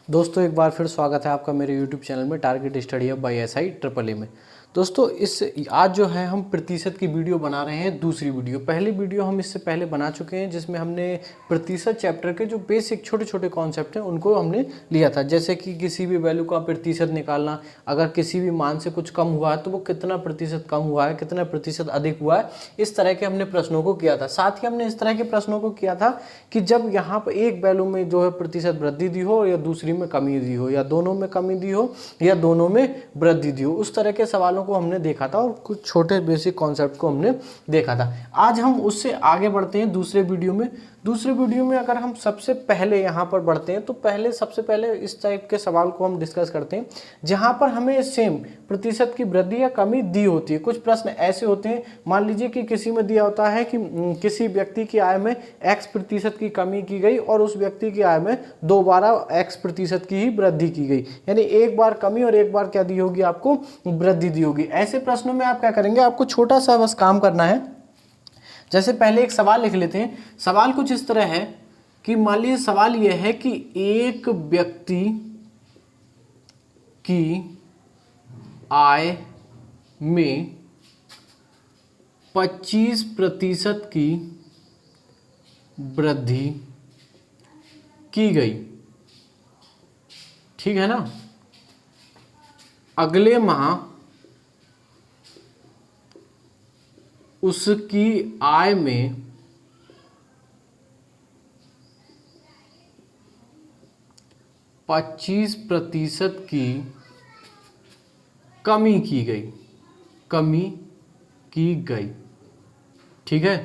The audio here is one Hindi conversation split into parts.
दोस्तों एक बार फिर स्वागत है आपका मेरे YouTube चैनल में target study hub by SI triple A में। दोस्तों आज जो है हम प्रतिशत की वीडियो बना रहे हैं। दूसरी वीडियो, पहली वीडियो हम इससे पहले बना चुके हैं जिसमें हमने प्रतिशत चैप्टर के जो बेसिक छोटे छोटे कॉन्सेप्ट हैं उनको हमने लिया था। जैसे कि किसी भी वैल्यू का प्रतिशत निकालना, अगर किसी भी मान से कुछ कम हुआ है तो वो कितना प्रतिशत कम हुआ है, कितना प्रतिशत अधिक हुआ है, इस तरह के हमने प्रश्नों को किया था। साथ ही हमने इस तरह के प्रश्नों को किया था कि जब यहाँ पर एक वैल्यू में जो है प्रतिशत वृद्धि दी हो या दूसरी में कमी दी हो, या दोनों में कमी दी हो या दोनों में वृद्धि दी हो, उस तरह के सवालों को हमने देखा था और कुछ छोटे बेसिक कॉन्सेप्ट को हमने देखा था। आज हम उससे आगे बढ़ते हैं दूसरे वीडियो में। दूसरे वीडियो में अगर हम सबसे पहले यहाँ पर बढ़ते हैं तो सबसे पहले इस टाइप के सवाल को हम डिस्कस करते हैं जहाँ पर हमें सेम प्रतिशत की वृद्धि या कमी दी होती है। कुछ प्रश्न ऐसे होते हैं, मान लीजिए कि किसी में दिया होता है कि किसी व्यक्ति की आय में x प्रतिशत की कमी की गई और उस व्यक्ति की आय में दोबारा x प्रतिशत की ही वृद्धि की गई, यानी एक बार कमी और एक बार क्या दी होगी, आपको वृद्धि दी होगी। ऐसे प्रश्नों में आप क्या करेंगे, आपको छोटा सा बस काम करना है। जैसे पहले एक सवाल लिख लेते हैं। सवाल कुछ इस तरह है कि मान लीजिए सवाल यह है कि एक व्यक्ति की आय में 25% की वृद्धि की गई, ठीक है ना। अगले माह उसकी आय में 25% की कमी की गई, ठीक है।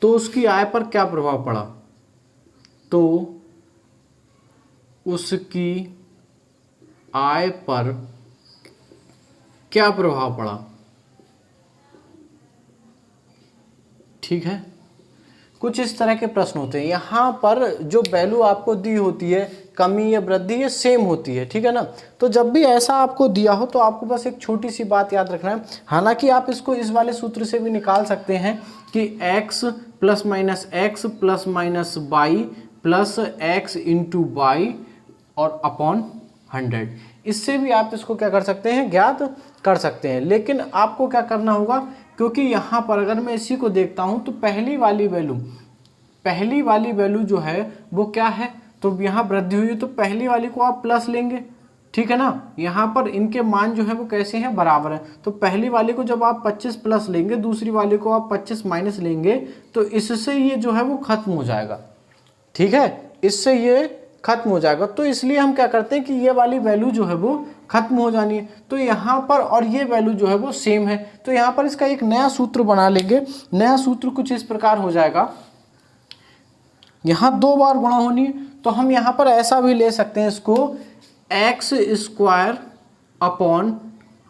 तो उसकी आय पर क्या प्रभाव पड़ा, तो उसकी आय पर क्या प्रभाव पड़ा, ठीक है। कुछ इस तरह के प्रश्न होते हैं। यहाँ पर जो वैल्यू आपको दी होती है, कमी या वृद्धि, ये सेम होती है, ठीक है ना। तो जब भी ऐसा आपको दिया हो तो आपको बस एक छोटी सी बात याद रखना है। हालांकि आप इसको इस वाले सूत्र से भी निकाल सकते हैं कि x plus minus x plus minus y plus x into y और अपॉन 100, इससे भी आप इसको क्या कर सकते हैं, ज्ञात कर सकते हैं। लेकिन आपको क्या करना होगा, क्योंकि यहाँ पर अगर मैं इसी को देखता हूँ तो पहली वाली वैल्यू जो है वो क्या है, तो यहाँ वृद्धि हुई तो पहली वाली को आप प्लस लेंगे, ठीक है ना। यहाँ पर इनके मान जो है वो कैसे हैं, बराबर है। तो पहली वाली को जब आप 25 प्लस लेंगे, दूसरी वाली को आप 25 माइनस लेंगे, तो इससे ये जो है वो खत्म हो जाएगा, ठीक है, इससे ये खत्म हो जाएगा। तो इसलिए हम क्या करते हैं कि ये वाली वैल्यू जो है वो खत्म हो जानी है। तो यहाँ पर और ये वैल्यू जो है वो सेम है, तो यहाँ पर इसका एक नया सूत्र बना लेंगे। नया सूत्र कुछ इस प्रकार हो जाएगा, यहाँ 2 बार गुणा होनी है, तो हम यहाँ पर ऐसा भी ले सकते हैं इसको, एक्स स्क्वायर अपॉन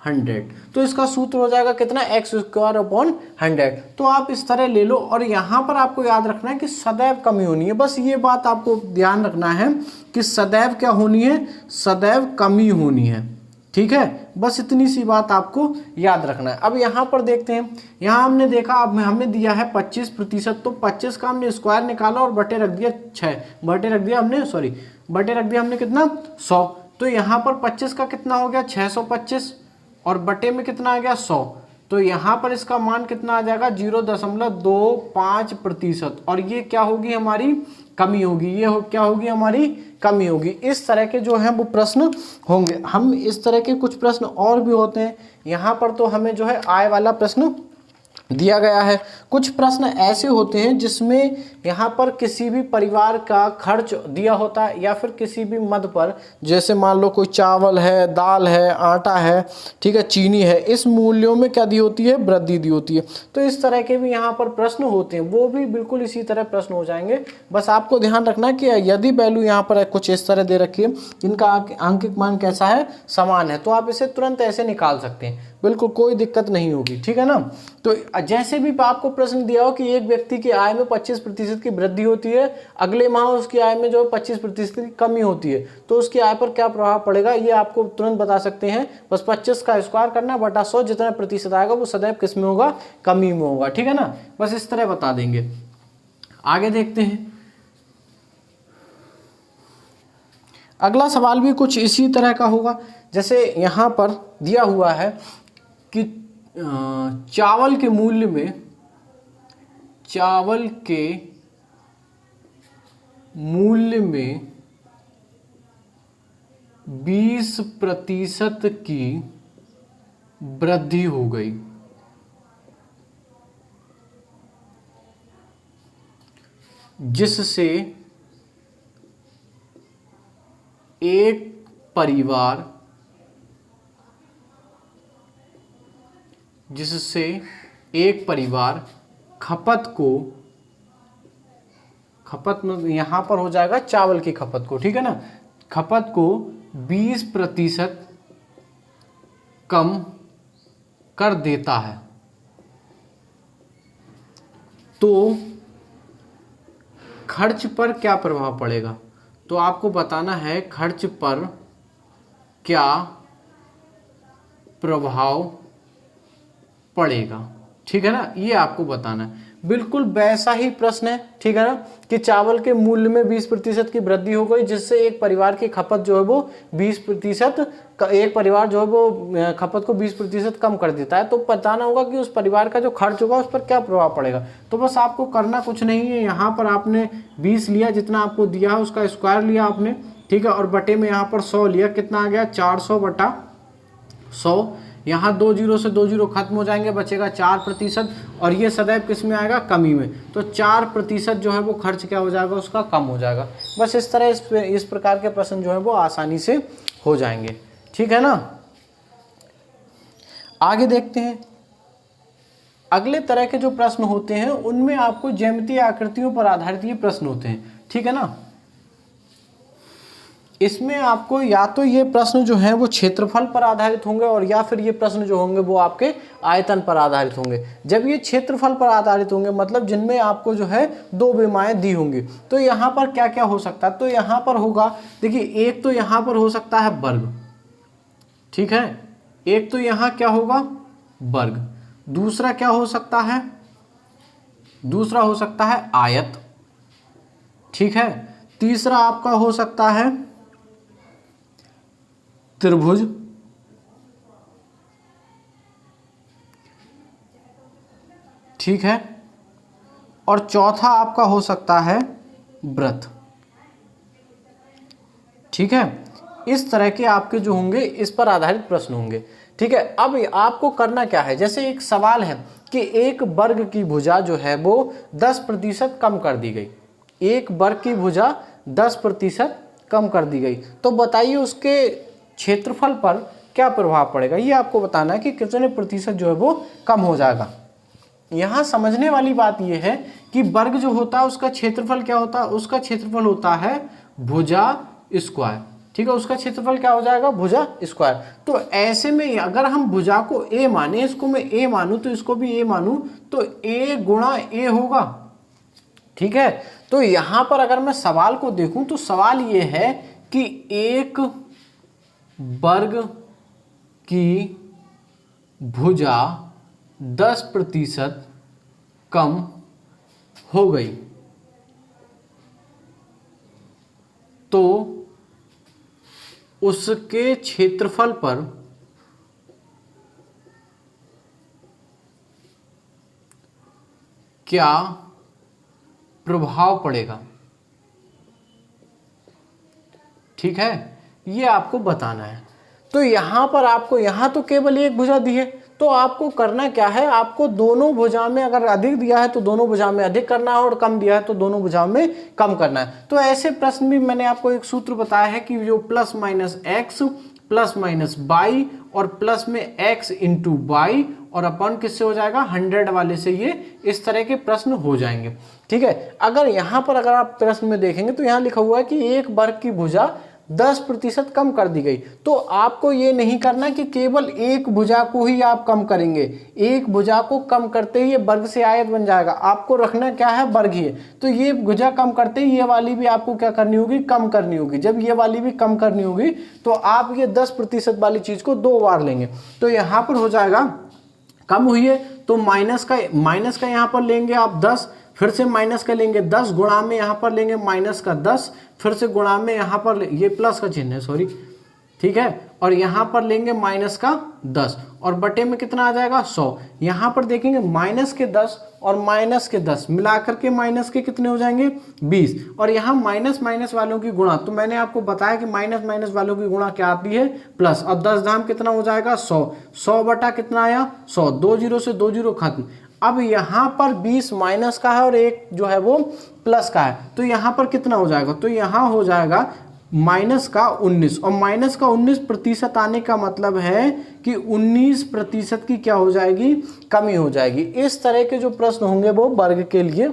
100। तो इसका सूत्र हो जाएगा कितना, एक्स स्क्वायर अपॉन 100। तो आप इस तरह ले लो और यहाँ पर आपको याद रखना है कि सदैव कमी होनी है। बस ये बात आपको ध्यान रखना है कि सदैव क्या होनी है, सदैव कमी होनी है, ठीक है। बस इतनी सी बात आपको याद रखना है। अब यहाँ पर देखते हैं, यहाँ हमने देखा, अब हमने दिया है 25%, तो 25 का हमने स्क्वायर निकाला और बटे रख दिया 6, बटे रख दिया हमने कितना, 100। तो यहाँ पर 25 का कितना हो गया, 625, और बटे में कितना आ गया, 100। तो यहाँ पर इसका मान कितना आ जाएगा, 0.25%, और ये क्या होगी, हमारी कमी होगी। ये क्या होगी, हमारी कमी होगी। इस तरह के जो है वो प्रश्न होंगे। हम इस तरह के कुछ प्रश्न और भी होते हैं। यहाँ पर तो हमें जो है आय वाला प्रश्न दिया गया है। कुछ प्रश्न ऐसे होते हैं जिसमें यहाँ पर किसी भी परिवार का खर्च दिया होता है, या फिर किसी भी मद पर, जैसे मान लो कोई चावल है, दाल है, आटा है, ठीक है, चीनी है, इस मूल्यों में क्या दी होती है, वृद्धि दी होती है। तो इस तरह के भी यहाँ पर प्रश्न होते हैं, वो भी बिल्कुल इसी तरह प्रश्न हो जाएंगे। बस आपको ध्यान रखना कि यदि वैल्यू यहाँ पर कुछ इस तरह दे रखी है, इनका आंकिक मान कैसा है, समान है, तो आप इसे तुरंत ऐसे निकाल सकते हैं, बिल्कुल कोई दिक्कत नहीं होगी, ठीक है ना। तो जैसे भी आपको प्रश्न दिया हो कि एक व्यक्ति की आय में 25% की वृद्धि होती है, अगले माह उसकी आय में जो 25% की कमी होती है, तो उसकी आय पर क्या प्रभाव पड़ेगा, ये आपको तुरंत बता सकते हैं। बस 25 का स्क्वायर करना बटा 100, जितना प्रतिशत आएगा वो सदैव किस में होगा, कमी में होगा, ठीक है ना। बस इस तरह बता देंगे। आगे देखते हैं। अगला सवाल भी कुछ इसी तरह का होगा। जैसे यहाँ पर दिया हुआ है कि चावल के मूल्य में 20% की वृद्धि हो गई, जिससे एक परिवार खपत में यहाँ पर हो जाएगा चावल की खपत को, ठीक है ना, खपत को 20% कम कर देता है। तो खर्च पर क्या प्रभाव पड़ेगा? तो आपको बताना है खर्च पर क्या प्रभाव पड़ेगा, ठीक है ना, ये आपको बताना है। बिल्कुल वैसा ही प्रश्न है, ठीक है ना, कि चावल के मूल्य में 20% की वृद्धि हो गई, जिससे एक परिवार की खपत जो है वो 20%, एक परिवार जो है वो खपत को 20% कम कर देता है। तो बताना होगा कि उस परिवार का जो खर्च होगा उस पर क्या प्रभाव पड़ेगा। तो बस आपको करना कुछ नहीं है, यहाँ पर आपने 20 लिया, जितना आपको दिया है उसका स्क्वायर लिया आपने, ठीक है, और बटे में यहाँ पर 100 लिया, कितना आ गया 400/100। यहाँ 2 जीरो से 2 जीरो खत्म हो जाएंगे, बचेगा 4%, और ये सदैव किस में आएगा, कमी में। तो 4% जो है वो खर्च क्या हो जाएगा, उसका कम हो जाएगा। बस इस तरह इस प्रकार के प्रश्न जो है वो आसानी से हो जाएंगे, ठीक है ना। आगे देखते हैं, अगले तरह के जो प्रश्न होते हैं उनमें आपको ज्यामितीय आकृतियों पर आधारित ये प्रश्न होते हैं, ठीक है ना। इसमें आपको या तो ये प्रश्न जो हैं वो क्षेत्रफल पर आधारित होंगे, और या फिर ये प्रश्न जो होंगे वो आपके आयतन पर आधारित होंगे। जब ये क्षेत्रफल पर आधारित होंगे, मतलब जिनमें आपको जो है 2 विमाएं दी होंगी, तो यहाँ पर क्या क्या हो सकता है। तो यहाँ पर होगा, देखिए, एक तो यहाँ पर हो सकता है वर्ग, ठीक है, एक तो यहाँ क्या होगा, वर्ग। दूसरा क्या हो सकता है, दूसरा हो सकता है आयत, ठीक है। तीसरा आपका हो सकता है त्रिभुज, ठीक है, और चौथा आपका हो सकता है वृत्त, ठीक है। इस तरह के आपके जो होंगे इस पर आधारित प्रश्न होंगे, ठीक है। अब आपको करना क्या है, जैसे एक सवाल है कि एक वर्ग की भुजा जो है वो 10% कम कर दी गई, एक वर्ग की भुजा 10% कम कर दी गई, तो बताइए उसके क्षेत्रफल पर क्या प्रभाव पड़ेगा। ये आपको बताना है कि कितने प्रतिशत जो है वो कम हो जाएगा। यहाँ समझने वाली बात ये है कि वर्ग जो होता है उसका क्षेत्रफल क्या होता है, उसका क्षेत्रफल होता है भुजा स्क्वायर, ठीक है, उसका क्षेत्रफल क्या हो जाएगा, भुजा स्क्वायर। तो ऐसे में अगर हम भुजा को a माने, इसको मैं a मानूं तो इसको भी a मानूं, तो a गुणा a होगा, ठीक है। तो यहाँ पर अगर मैं सवाल को देखूं तो सवाल ये है कि एक वर्ग की भुजा 10% कम हो गई, तो उसके क्षेत्रफल पर क्या प्रभाव पड़ेगा, ठीक है, ये आपको बताना है। तो यहां पर आपको, यहां तो केवल एक भुजा दी है, तो आपको करना क्या है, आपको दोनों भुजा में, अगर अधिक दिया है तो दोनों भुजा में अधिक करना है, और कम दिया है तो दोनों भुजा में कम करना है। तो ऐसे प्रश्न भी मैंने आपको एक सूत्र बताया है कि जो plus minus x plus minus y और प्लस में x इंटू वाई और अपॉन किससे हो जाएगा, 100 वाले से, ये इस तरह के प्रश्न हो जाएंगे, ठीक है। अगर यहाँ पर अगर आप प्रश्न में देखेंगे तो यहाँ लिखा हुआ है कि एक वर्ग की भुजा 10% कम कर दी गई। तो आपको ये नहीं करना कि केवल एक भुजा को ही आप कम करेंगे, एक भुजा को कम करते ही ये वर्ग से आयत बन जाएगा, आपको रखना क्या है, वर्ग ही है। तो ये भुजा कम करते ही ये वाली भी आपको क्या करनी होगी, कम करनी होगी। जब ये वाली भी कम करनी होगी तो आप ये 10% वाली चीज को 2 बार लेंगे, तो यहाँ पर हो जाएगा, कम हुई है तो माइनस का यहाँ पर लेंगे आप 10, फिर से माइनस का लेंगे 10, गुणा में यहाँ पर लेंगे माइनस का 10, फिर से गुणा में यहाँ पर ये प्लस का चिन्ह है, सॉरी, ठीक है, और यहाँ पर लेंगे माइनस का 10 और बटे में कितना आ जाएगा 100। यहाँ पर देखेंगे माइनस के 10 और माइनस के 10 मिलाकर के माइनस के कितने हो जाएंगे 20, और यहाँ माइनस माइनस वालों की गुणा, तो मैंने आपको बताया कि माइनस माइनस वालों की गुणा क्या आती है प्लस, और 10 धाम कितना हो जाएगा 100, 100 बटा कितना आया 100, 2 जीरो से 2 जीरो खत्म। अब यहाँ पर 20 माइनस का है और एक जो है वो प्लस का है, तो यहाँ पर कितना हो जाएगा, तो यहाँ हो जाएगा माइनस का 19, और माइनस का 19% आने का मतलब है कि 19% की क्या हो जाएगी, कमी हो जाएगी। इस तरह के जो प्रश्न होंगे वो वर्ग के लिए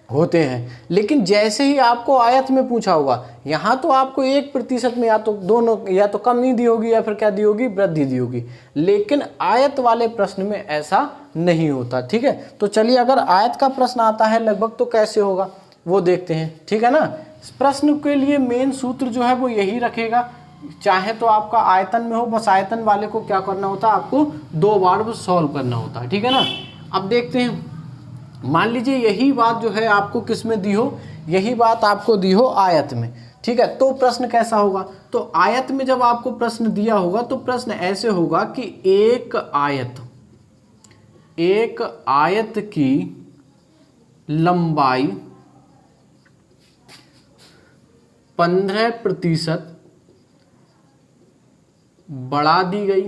होते हैं। लेकिन जैसे ही आपको आयत में पूछा होगा, यहाँ तो आपको 1% में या तो दोनों, या तो कमी दी होगी या फिर क्या दी होगी, वृद्धि दी होगी, लेकिन आयत वाले प्रश्न में ऐसा नहीं होता। ठीक है, तो चलिए अगर आयत का प्रश्न आता है लगभग तो कैसे होगा वो देखते हैं। ठीक है ना, इस प्रश्न के लिए मेन सूत्र जो है वो यही रखेगा, चाहे तो आपका आयतन में हो, बस आयतन वाले को क्या करना होता है, आपको 2 बार सॉल्व करना होता है। ठीक है ना, अब देखते हैं, मान लीजिए यही बात जो है आपको किस में दी हो, यही बात आपको दी हो आयत में। ठीक है, तो प्रश्न कैसा होगा, तो आयत में जब आपको प्रश्न दिया होगा तो प्रश्न ऐसे होगा कि एक आयत की लंबाई 15% बढ़ा दी गई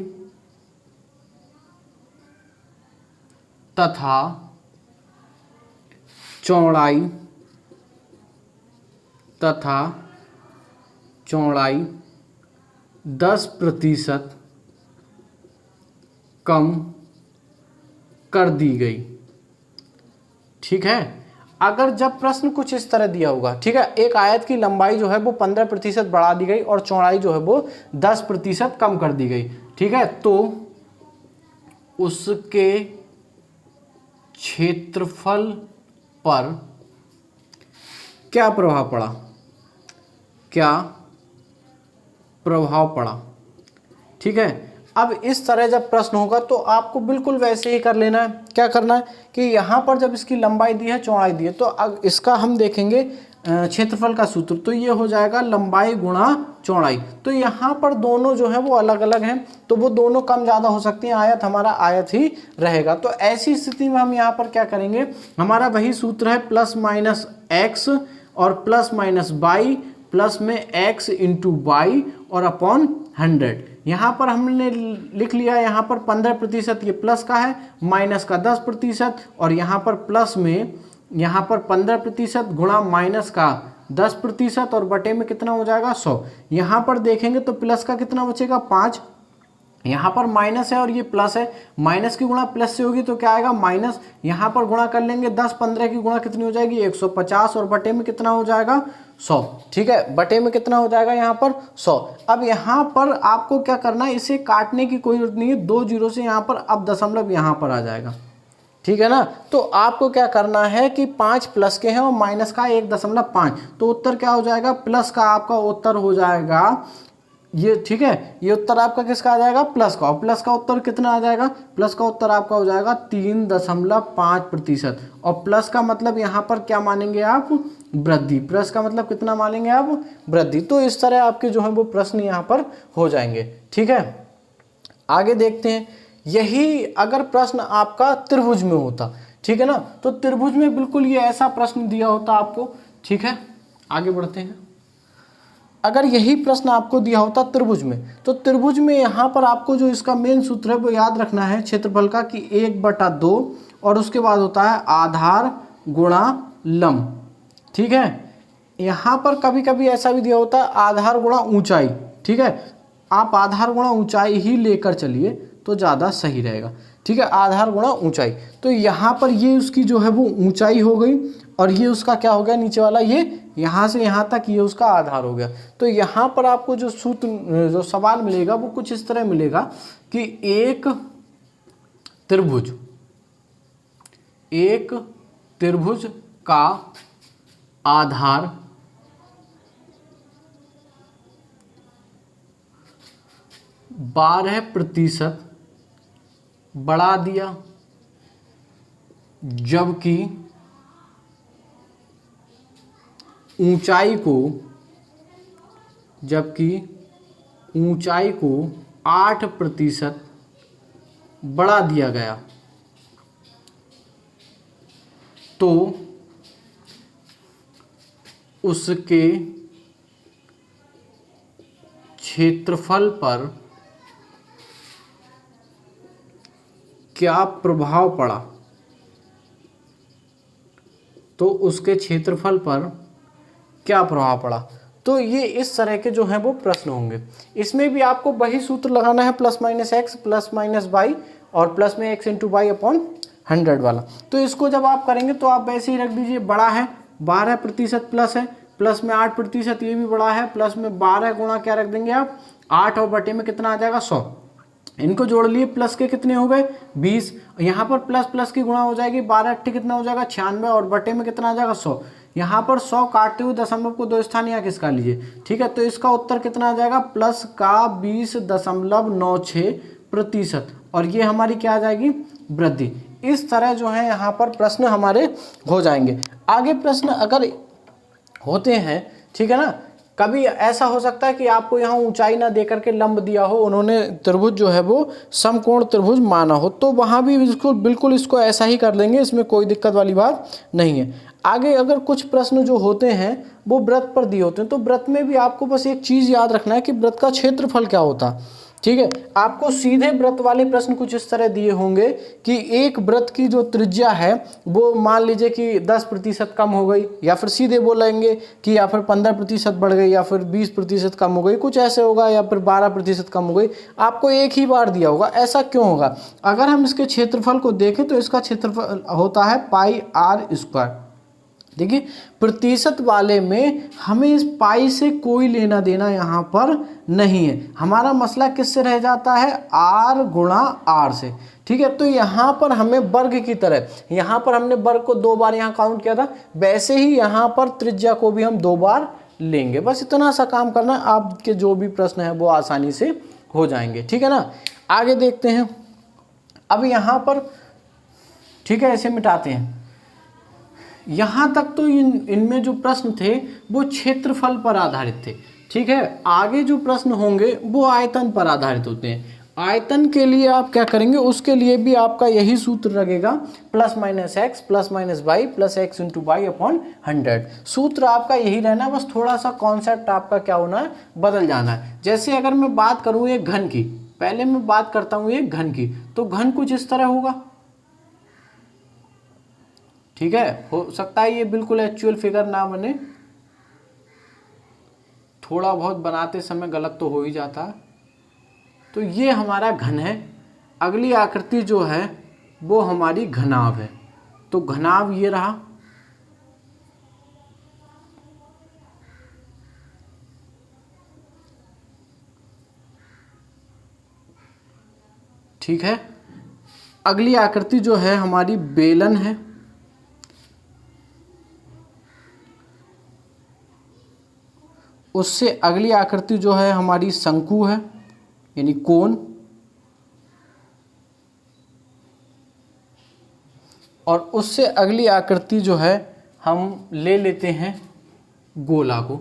तथा चौड़ाई 10% कम कर दी गई। ठीक है, अगर जब प्रश्न कुछ इस तरह दिया होगा, ठीक है, एक आयत की लंबाई जो है वो 15% बढ़ा दी गई और चौड़ाई जो है वो 10% कम कर दी गई। ठीक है, तो उसके क्षेत्रफल पर क्या प्रभाव पड़ा, ठीक है। अब इस तरह जब प्रश्न होगा तो आपको बिल्कुल वैसे ही कर लेना है। क्या करना है कि यहाँ पर जब इसकी लंबाई दी है, चौड़ाई दी है, तो अब इसका हम देखेंगे क्षेत्रफल का सूत्र, तो ये हो जाएगा लंबाई गुणा चौड़ाई। तो यहाँ पर दोनों जो है वो अलग अलग हैं, तो वो दोनों कम ज़्यादा हो सकती हैं, आयत हमारा आयत ही रहेगा। तो ऐसी स्थिति में हम यहाँ पर क्या करेंगे, हमारा वही सूत्र है प्लस माइनस एक्स और प्लस माइनस वाई, प्लस में x इंटू वाई और अपॉन 100। यहाँ पर हमने लिख लिया, यहाँ पर 15% ये प्लस का है, माइनस का 10%, और यहाँ पर प्लस में यहाँ पर 15% गुणा माइनस का 10% और बटे में कितना हो जाएगा 100। यहाँ पर देखेंगे तो प्लस का कितना बचेगा 5, यहाँ पर माइनस है और ये प्लस है, माइनस की गुणा प्लस से होगी तो क्या आएगा माइनस, यहाँ पर गुणा कर लेंगे 10 15 की गुणा कितनी हो जाएगी 150 और बटे में कितना हो जाएगा 100। ठीक है, बटे में कितना हो जाएगा यहाँ पर 100। अब यहाँ पर आपको क्या करना है, इसे काटने की कोई जरूरत नहीं है, 2 जीरो से यहाँ पर अब दशमलव यहाँ पर आ जाएगा। ठीक है ना, तो आपको क्या करना है कि 5 प्लस के हैं और माइनस का 1.5, तो उत्तर क्या हो जाएगा, प्लस का आपका उत्तर हो जाएगा ये। ठीक है, ये उत्तर आपका किसका आ जाएगा, प्लस का, और प्लस का उत्तर कितना आ जाएगा, प्लस का उत्तर आपका हो जाएगा 3.5%, और प्लस का मतलब यहाँ पर क्या मानेंगे आप, वृद्धि, प्लस का मतलब कितना मानेंगे आप, वृद्धि। तो इस तरह आपके जो है वो प्रश्न यहाँ पर हो जाएंगे। ठीक है, आगे देखते हैं, यही अगर प्रश्न आपका त्रिभुज में होता, ठीक है ना, तो त्रिभुज में बिल्कुल ये ऐसा प्रश्न दिया होता आपको। ठीक है, आगे बढ़ते हैं, अगर यही प्रश्न आपको दिया होता त्रिभुज में, तो त्रिभुज में यहाँ पर आपको जो इसका मेन सूत्र है वो याद रखना है क्षेत्रफल का, कि 1/2 और उसके बाद होता है आधार गुणा लंब। ठीक है, यहाँ पर कभी कभी ऐसा भी दिया होता है आधार गुणा ऊंचाई। ठीक है, आप आधार गुणा ऊंचाई ही लेकर चलिए तो ज़्यादा सही रहेगा। ठीक है, आधार गुणा ऊंचाई, तो यहाँ पर ये उसकी जो है वो ऊंचाई हो गई और ये उसका क्या हो गया, नीचे वाला ये यहाँ से यहाँ तक ये उसका आधार हो गया। तो यहाँ पर आपको जो सूत्र, जो सवाल मिलेगा वो कुछ इस तरह मिलेगा कि एक त्रिभुज का आधार 12% बढ़ा दिया, जबकि ऊंचाई को 8% बढ़ा दिया गया तो उसके क्षेत्रफल पर क्या प्रभाव पड़ा? तो उसके क्षेत्रफल पर क्या प्रभाव पड़ा? तो ये इस तरह के जो हैं वो प्रश्न होंगे। इसमें भी आपको वही सूत्र लगाना है, plus minus x plus minus y और प्लस में एक्स इंटू वाई अपॉन 100 वाला। तो इसको जब आप करेंगे तो आप वैसे ही रख दीजिए, बड़ा है 12% प्लस है, प्लस में 8% ये भी बड़ा है, प्लस में 12 गुणा क्या रख देंगे आप 8 और बटे में कितना आ जाएगा 100। इनको जोड़ लिए, प्लस के कितने हो गए 20, यहाँ पर प्लस प्लस की गुणा हो जाएगी, 12 8 कितना हो जाएगा 96 और बटे में कितना आ जाएगा 100। यहाँ पर 100 काटते हुए दशमलव को 2 स्थान यहाँ किसका लीजिए, ठीक है। तो इसका उत्तर कितना आ जाएगा प्लस का 20.96% और ये हमारी क्या आ जाएगी वृद्धि। इस तरह जो है यहाँ पर प्रश्न हमारे हो जाएंगे। आगे प्रश्न अगर होते हैं, ठीक है ना, कभी ऐसा हो सकता है कि आपको यहाँ ऊंचाई ना देकर के लंब दिया हो, उन्होंने त्रिभुज जो है वो समकोण त्रिभुज माना हो, तो वहाँ भी बिल्कुल इसको ऐसा ही कर लेंगे, इसमें कोई दिक्कत वाली बात नहीं है। आगे अगर कुछ प्रश्न जो होते हैं वो वृत्त पर दिए होते हैं, तो वृत्त में भी आपको बस एक चीज़ याद रखना है कि वृत्त का क्षेत्रफल क्या होता है, ठीक है। आपको सीधे वृत्त वाले प्रश्न कुछ इस तरह दिए होंगे कि एक वृत्त की जो त्रिज्या है वो मान लीजिए कि 10% कम हो गई, या फिर सीधे बोलेंगे कि या फिर 15% बढ़ गई, या फिर 20% कम हो गई, कुछ ऐसे होगा, या फिर 12% कम हो गई। आपको एक ही बार दिया होगा, ऐसा क्यों होगा? अगर हम इसके क्षेत्रफल को देखें तो इसका क्षेत्रफल होता है पाई आर स्क्वायर। देखिए प्रतिशत वाले में हमें इस पाई से कोई लेना देना यहाँ पर नहीं है, हमारा मसला किससे रह जाता है आर गुणा आर से, ठीक है। तो यहाँ पर हमें वर्ग की तरह, यहाँ पर हमने वर्ग को 2 बार यहाँ काउंट किया था, वैसे ही यहाँ पर त्रिज्या को भी हम 2 बार लेंगे। बस इतना सा काम करना, आपके जो भी प्रश्न है वो आसानी से हो जाएंगे, ठीक है ना। आगे देखते हैं, अब यहाँ पर ठीक है ऐसे मिटाते हैं। यहाँ तक तो इनमें जो प्रश्न थे वो क्षेत्रफल पर आधारित थे, ठीक है। आगे जो प्रश्न होंगे वो आयतन पर आधारित होते हैं। आयतन के लिए आप क्या करेंगे, उसके लिए भी आपका यही सूत्र लगेगा, plus minus x plus minus y plus x into y upon 100। सूत्र आपका यही रहना, बस थोड़ा सा कॉन्सेप्ट आपका क्या होना है बदल जाना है। जैसे अगर मैं बात करूँ एक घन की, पहले मैं बात करता हूँ एक घन की, तो घन कुछ इस तरह होगा, ठीक है। हो सकता है ये बिल्कुल एक्चुअल फिगर ना बने, थोड़ा बहुत बनाते समय गलत तो हो ही जाता है। तो ये हमारा घन है। अगली आकृति जो है वो हमारी घनाभ है, तो घनाभ ये रहा, ठीक है। अगली आकृति जो है हमारी बेलन है, उससे अगली आकृति जो है हमारी शंकु है यानी कोन, और उससे अगली आकृति जो है हम ले लेते हैं गोला को,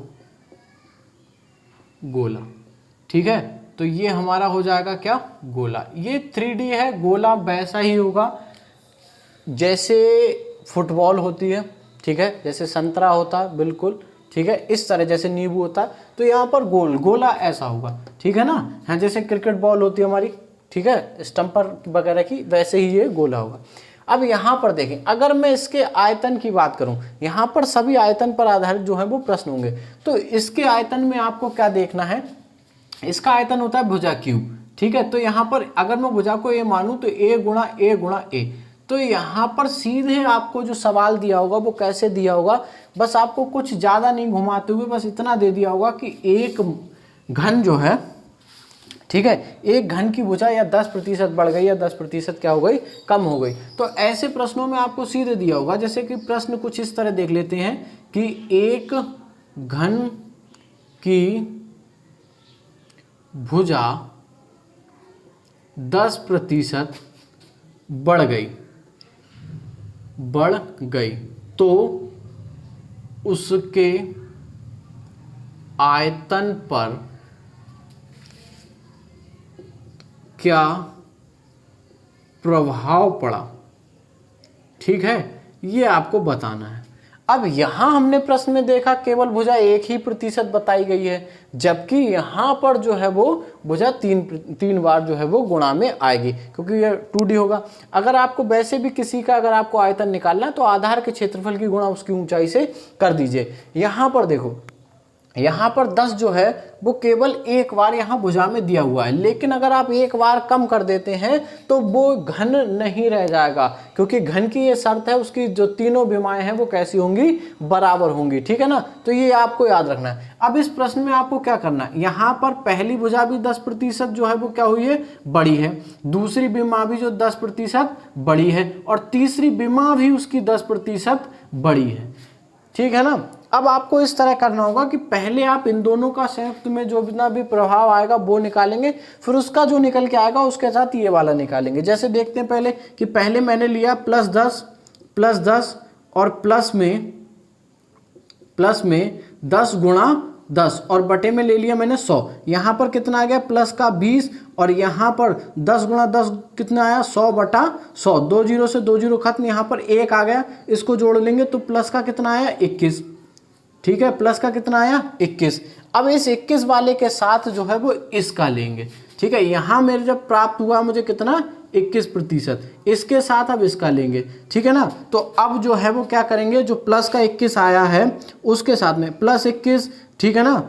गोला, ठीक है। तो ये हमारा हो जाएगा क्या गोला। ये 3D है, गोला वैसा ही होगा जैसे फुटबॉल होती है, ठीक है, जैसे संतरा होता है बिल्कुल, ठीक है, इस तरह जैसे नींबू होता है, तो यहाँ पर गोला ऐसा होगा, ठीक है ना। हाँ, जैसे क्रिकेट बॉल होती है हमारी, ठीक है, स्टम्पर वगैरह की, वैसे ही ये गोला होगा। अब यहाँ पर देखें, अगर मैं इसके आयतन की बात करूँ, यहाँ पर सभी आयतन पर आधारित जो है वो प्रश्न होंगे, तो इसके आयतन में आपको क्या देखना है, इसका आयतन होता है भुजा क्यूब, ठीक है। तो यहाँ पर अगर मैं भुजा को ए मानूँ तो ए गुणा ए, तो यहाँ पर सीधे आपको जो सवाल दिया होगा वो कैसे दिया होगा, बस आपको कुछ ज़्यादा नहीं घुमाते हुए बस इतना दे दिया होगा कि एक घन जो है, ठीक है, एक घन की भुजा या 10% बढ़ गई या 10% क्या हो गई कम हो गई। तो ऐसे प्रश्नों में आपको सीधे दिया होगा, जैसे कि प्रश्न कुछ इस तरह देख लेते हैं कि एक घन की भुजा 10% बढ़ गई तो उसके आयतन पर क्या प्रभाव पड़ा, ठीक है, ये आपको बताना है। अब यहां हमने प्रश्न में देखा केवल भुजा 1% बताई गई है, जबकि यहां पर जो है वो भुजा तीन बार जो है वो गुणा में आएगी, क्योंकि ये 2D होगा। अगर आपको वैसे भी किसी का अगर आपको आयतन निकालना है तो आधार के क्षेत्रफल की गुणा उसकी ऊंचाई से कर दीजिए। यहां पर देखो, यहाँ पर 10 जो है वो केवल एक बार यहाँ भुजा में दिया हुआ है, लेकिन अगर आप एक बार कम कर देते हैं तो वो घन नहीं रह जाएगा, क्योंकि घन की ये शर्त है, उसकी जो तीनों विमाएं हैं वो कैसी होंगी, बराबर होंगी, ठीक है ना। तो ये आपको याद रखना है। अब इस प्रश्न में आपको क्या करना है, यहाँ पर पहली भुजा भी 10% जो है वो क्या हुई है, बड़ी है, दूसरी विमा भी जो 10% बड़ी है, और तीसरी विमा भी उसकी 10% बड़ी है, ठीक है ना। अब आपको इस तरह करना होगा कि पहले आप इन दोनों का संयुक्त में जो जितना भी प्रभाव आएगा वो निकालेंगे, फिर उसका जो निकल के आएगा उसके साथ ये वाला निकालेंगे। जैसे देखते हैं पहले कि पहले मैंने लिया +10 और प्लस में 10 गुणा 10 और बटे में ले लिया मैंने 100। यहाँ पर कितना आ गया, प्लस का 20, और यहाँ पर 10 गुणा 10 कितना आया, 100/100। 2 जीरो से 2 जीरो खत्म, यहाँ पर 1 आ गया, इसको जोड़ लेंगे तो प्लस का कितना आया, 21, ठीक है, प्लस का कितना आया, 21। अब इस 21 वाले के साथ जो है वो इसका लेंगे, ठीक है। यहाँ मेरे जब प्राप्त हुआ मुझे कितना, 21%, इसके साथ अब इसका लेंगे, ठीक है ना। तो अब जो है वो क्या करेंगे, जो प्लस का 21 आया है उसके साथ में +21, ठीक है ना।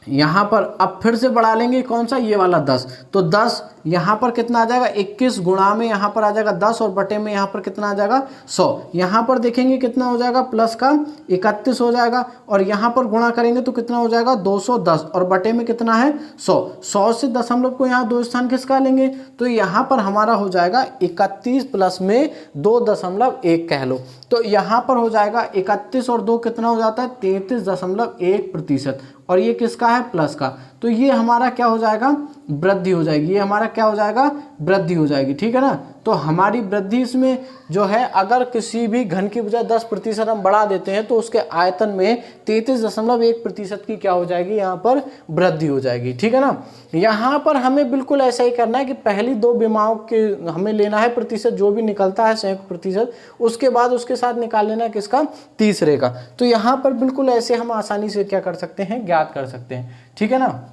यहाँ पर अब फिर से बढ़ा लेंगे, कौन सा, ये वाला 10। तो 10 यहाँ पर कितना आ जाएगा, 21 गुणा में यहाँ पर आ जाएगा 10 और बटे में यहाँ पर कितना आ जाएगा, 100। यहाँ पर देखेंगे कितना हो जाएगा, प्लस का 31 हो जाएगा, और यहाँ पर गुणा करेंगे तो कितना हो जाएगा, 210, और बटे में कितना है, 100। 100 से दशमलव को यहाँ 2 स्थान खिसका लेंगे, तो यहाँ पर हमारा हो जाएगा 31 प्लस में 2.1 कह लो। तो यहाँ पर हो जाएगा 31 और 2 कितना हो जाता है, 33.1%, और ये किसका है, प्लस का। तो ये हमारा क्या हो जाएगा, वृद्धि हो जाएगी, ये हमारा क्या हो जाएगा, वृद्धि हो जाएगी, ठीक है ना। तो हमारी वृद्धि इसमें जो है, अगर किसी भी घन की बजाय 10% हम बढ़ा देते हैं तो उसके आयतन में 33.1% की क्या हो जाएगी, यहाँ पर वृद्धि हो जाएगी, ठीक है ना। यहाँ पर हमें बिल्कुल ऐसा ही करना है कि पहली 2 विमाओं के हमें लेना है प्रतिशत, जो भी निकलता है संयुक्त प्रतिशत, उसके बाद उसके साथ निकाल लेना है किसका, तीसरे का। तो यहाँ पर बिल्कुल ऐसे हम आसानी से क्या कर सकते हैं, ज्ञात कर सकते हैं, ठीक है ना।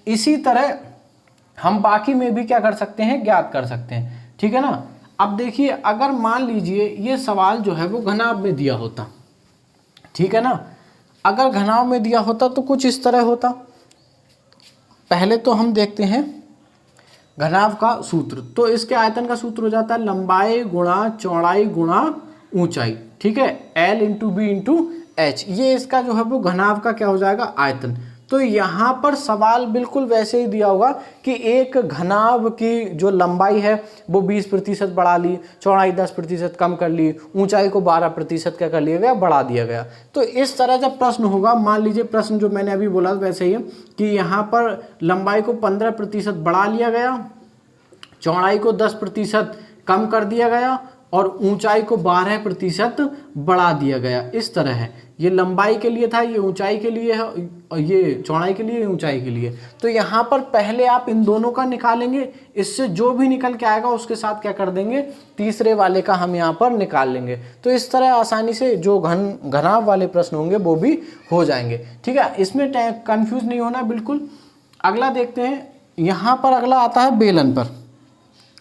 इसी तरह हम बाकी में भी क्या कर सकते हैं, ज्ञात कर सकते हैं, ठीक है ना। अब देखिए, अगर मान लीजिए ये सवाल जो है वो घनाभ में दिया होता, ठीक है ना, अगर घनाभ में दिया होता तो कुछ इस तरह होता। पहले तो हम देखते हैं घनाभ का सूत्र, तो इसके आयतन का सूत्र हो जाता है लंबाई गुणा चौड़ाई गुणा ऊंचाई, ठीक है, L × B × H। ये इसका जो है वो घनाभ का क्या हो जाएगा, आयतन। तो यहाँ पर सवाल बिल्कुल वैसे ही दिया होगा कि एक घनाभ की जो लंबाई है वो 20% बढ़ा ली, चौड़ाई 10% कम कर ली, ऊंचाई को 12% क्या कर लिया गया, बढ़ा दिया गया। तो इस तरह जब प्रश्न होगा, मान लीजिए प्रश्न जो मैंने अभी बोला वैसे ही है कि यहाँ पर लंबाई को 15% बढ़ा लिया गया, चौड़ाई को 10% कम कर दिया गया, और ऊंचाई को 12% बढ़ा दिया गया। इस तरह है, ये लंबाई के लिए था, ये ऊंचाई के लिए है, और ये चौड़ाई के लिए, ऊंचाई के लिए। तो यहाँ पर पहले आप इन दोनों का निकालेंगे, इससे जो भी निकल के आएगा उसके साथ क्या कर देंगे, तीसरे वाले का हम यहाँ पर निकाल लेंगे। तो इस तरह आसानी से जो घनाभ वाले प्रश्न होंगे वो भी हो जाएंगे, ठीक है। इसमें कंफ्यूज नहीं होना बिल्कुल। अगला देखते हैं, यहाँ पर अगला आता है बेलन पर।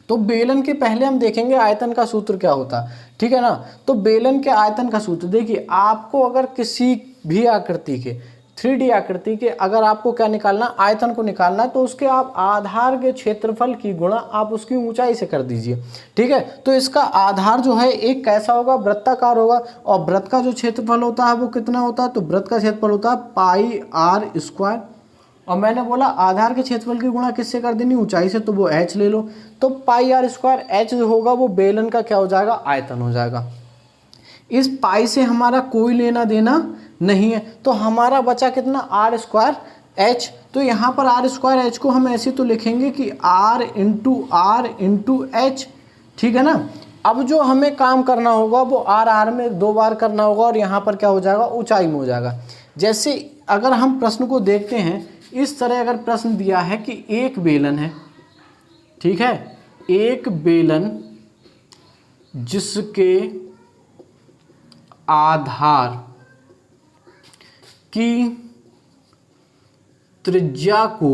तो बेलन के पहले हम देखेंगे आयतन का सूत्र क्या होता है, ठीक है ना। तो बेलन के आयतन का सूत्र देखिए, आपको अगर किसी भी आकृति के 3D आकृति के अगर आपको क्या निकालना, आयतन को निकालना है, तो उसके आप आधार के क्षेत्रफल की गुणा आप उसकी ऊंचाई से कर दीजिए, ठीक है। तो इसका आधार जो है एक कैसा होगा, वृत्ताकार होगा, और वृत्त का जो क्षेत्रफल होता है वो कितना होता है, तो वृत्त का क्षेत्रफल होता है πr²। और मैंने बोला आधार के क्षेत्रफल की गुणा किससे कर देनी, ऊंचाई से, तो वो h ले लो। तो πr² h जो होगा वो बेलन का क्या हो जाएगा, आयतन हो जाएगा। इस पाई से हमारा कोई लेना देना नहीं है, तो हमारा बचा कितना, r² h। तो यहाँ पर r² h को हम ऐसे तो लिखेंगे कि r × h, ठीक है ना। अब जो हमें काम करना होगा वो आर में 2 बार करना होगा और यहाँ पर क्या हो जाएगा, ऊंचाई में हो जाएगा। जैसे अगर हम प्रश्न को देखते हैं, इस तरह अगर प्रश्न दिया है कि एक बेलन है, ठीक है, एक बेलन जिसके आधार की त्रिज्या को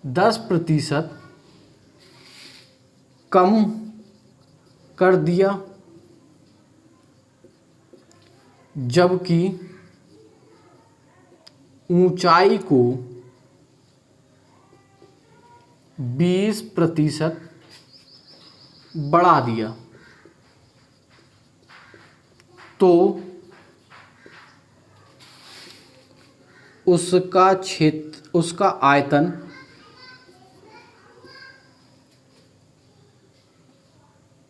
10% कम कर दिया, जबकि ऊंचाई को 20% बढ़ा दिया, तो उसका क्षेत्र, उसका आयतन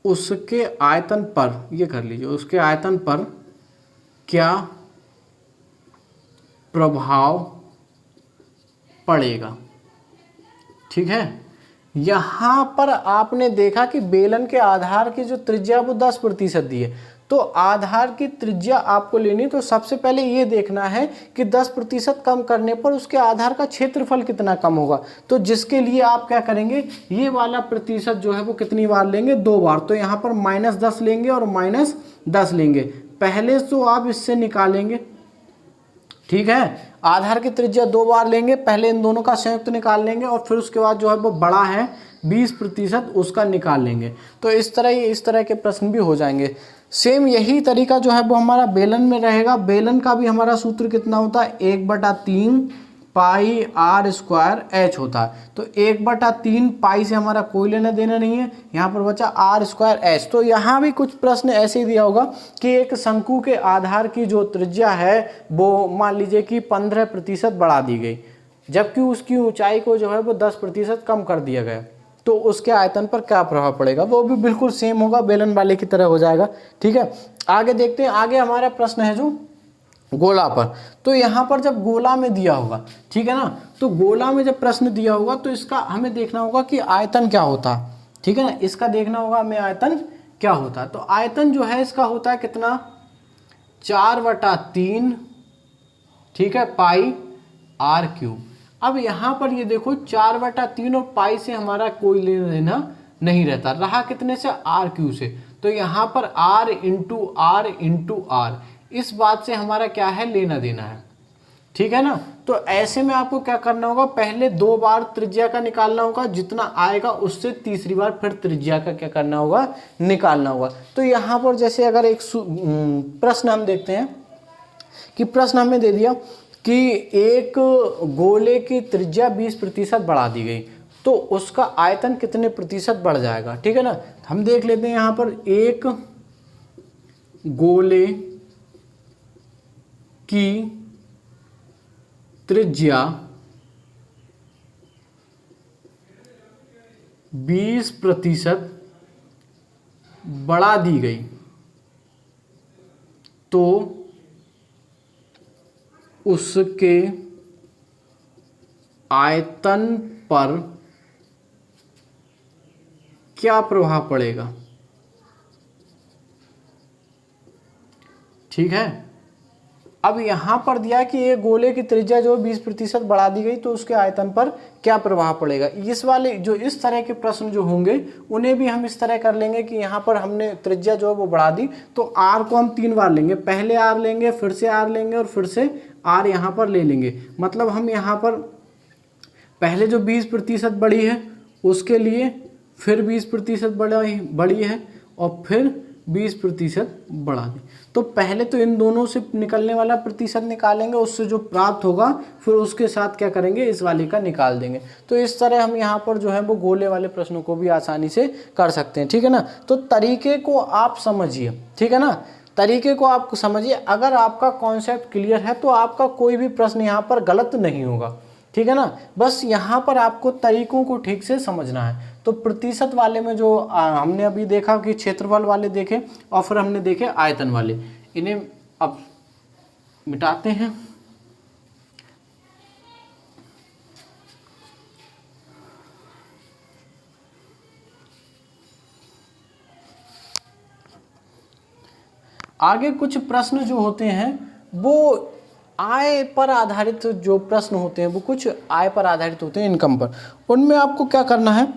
उसके आयतन पर, ये कर लीजिए, उसके आयतन पर क्या प्रभाव पड़ेगा। ठीक है, यहां पर आपने देखा कि बेलन के आधार की जो त्रिज्या वो 10% दी है, तो आधार की त्रिज्या आपको लेनी, तो सबसे पहले ये देखना है कि 10% कम करने पर उसके आधार का क्षेत्रफल कितना कम होगा। तो जिसके लिए आप क्या करेंगे, ये वाला प्रतिशत जो है वो कितनी बार लेंगे, 2 बार। तो यहाँ पर -10 लेंगे और -10 लेंगे। पहले तो आप इससे निकालेंगे, ठीक है, आधार की त्रिज्या 2 बार लेंगे, पहले इन दोनों का संयुक्त निकाल लेंगे और फिर उसके बाद जो है वो बड़ा है 20% उसका निकाल लेंगे। तो इस तरह के प्रश्न भी हो जाएंगे। सेम यही तरीका जो है वो हमारा बेलन में रहेगा। बेलन का भी हमारा सूत्र कितना होता है, 1/3 पाई r स्क्वायर h होता है। तो 1/3 पाई से हमारा कोई लेना देना नहीं है, यहाँ पर बचा r स्क्वायर h। तो यहाँ भी कुछ प्रश्न ऐसे ही दिया होगा कि एक शंकु के आधार की जो त्रिज्या है वो मान लीजिए कि 15% बढ़ा दी गई, जबकि उसकी ऊंचाई को जो है वो 10% कम कर दिया गया, तो उसके आयतन पर क्या प्रभाव पड़ेगा। वो भी बिल्कुल सेम होगा, बेलन वाले की तरह हो जाएगा। ठीक है, आगे देखते हैं। आगे हमारा प्रश्न है जो गोला पर। तो यहाँ पर जब गोला में दिया होगा, ठीक है ना, तो गोला में जब प्रश्न दिया होगा तो इसका हमें देखना होगा कि आयतन क्या होता है। ठीक है ना, इसका देखना होगा हमें आयतन क्या होता है। तो आयतन जो है इसका होता है कितना, 4/3, ठीक है, पाई r³। अब यहाँ पर ये देखो 4/3 और पाई से हमारा कोई लेना देना नहीं रहता, रहा कितने से, r³ से। तो यहाँ पर r इंटू r, इस बात से हमारा क्या है, लेना देना है। ठीक है ना, तो ऐसे में आपको क्या करना होगा, पहले 2 बार त्रिज्या का निकालना होगा, जितना आएगा उससे तीसरी बार फिर त्रिज्या का क्या करना होगा, निकालना होगा। तो यहाँ पर जैसे अगर एक प्रश्न हम देखते हैं कि प्रश्न हमें दे दिया कि एक गोले की त्रिज्या 20% बढ़ा दी गई, तो उसका आयतन कितने प्रतिशत बढ़ जाएगा। ठीक है ना, हम देख लेते हैं यहाँ पर एक गोले की त्रिज्या 20% बढ़ा दी गई, तो उसके आयतन पर क्या प्रभाव पड़ेगा। ठीक है, अब यहां पर दिया कि ये गोले की त्रिज्या जो 20% बढ़ा दी गई, तो उसके आयतन पर क्या प्रभाव पड़ेगा। इस वाले जो इस तरह के प्रश्न जो होंगे उन्हें भी हम इस तरह कर लेंगे कि यहाँ पर हमने त्रिज्या जो है वो बढ़ा दी, तो r को हम 3 बार लेंगे, पहले r लेंगे, फिर से r लेंगे और फिर से r यहाँ पर ले लेंगे। मतलब हम यहाँ पर पहले जो 20% बढ़ी है उसके लिए फिर 20% बढ़ी है और फिर 20% बढ़ा दी। तो पहले तो इन दोनों से निकलने वाला प्रतिशत निकालेंगे, उससे जो प्राप्त होगा फिर उसके साथ क्या करेंगे, इस वाले का निकाल देंगे। तो इस तरह हम यहाँ पर जो है वो गोले वाले प्रश्नों को भी आसानी से कर सकते हैं। ठीक है ना, तो तरीके को आप समझिए। ठीक है ना, तरीके को आप समझिए। अगर आपका कॉन्सेप्ट क्लियर है तो आपका कोई भी प्रश्न यहाँ पर गलत नहीं होगा। ठीक है ना, बस यहाँ पर आपको तरीकों को ठीक से समझना है। तो प्रतिशत वाले में जो हमने अभी देखा कि क्षेत्रफल वाले देखे और फिर हमने देखे आयतन वाले, इन्हें अब मिटाते हैं। आगे कुछ प्रश्न जो होते हैं वो आय पर आधारित जो प्रश्न होते हैं वो कुछ आय पर आधारित होते हैं, इनकम पर। उनमें आपको क्या करना है,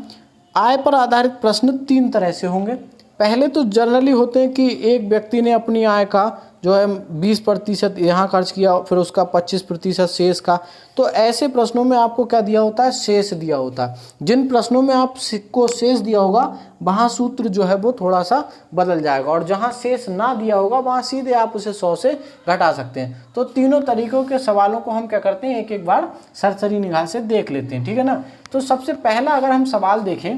आय पर आधारित प्रश्न 3 तरह से होंगे। पहले तो जनरली होते हैं कि एक व्यक्ति ने अपनी आय का जो है 20% यहाँ खर्च किया, फिर उसका 25% शेष का। तो ऐसे प्रश्नों में आपको क्या दिया होता है, शेष दिया होता है। जिन प्रश्नों में आपको शेष दिया होगा वहाँ सूत्र जो है वो थोड़ा सा बदल जाएगा, और जहाँ शेष ना दिया होगा वहाँ सीधे आप उसे 100 से घटा सकते हैं। तो तीनों तरीकों के सवालों को हम क्या करते हैं, एक एक बार सरसरी निगाह से देख लेते हैं, ठीक है ना। तो सबसे पहला अगर हम सवाल देखें,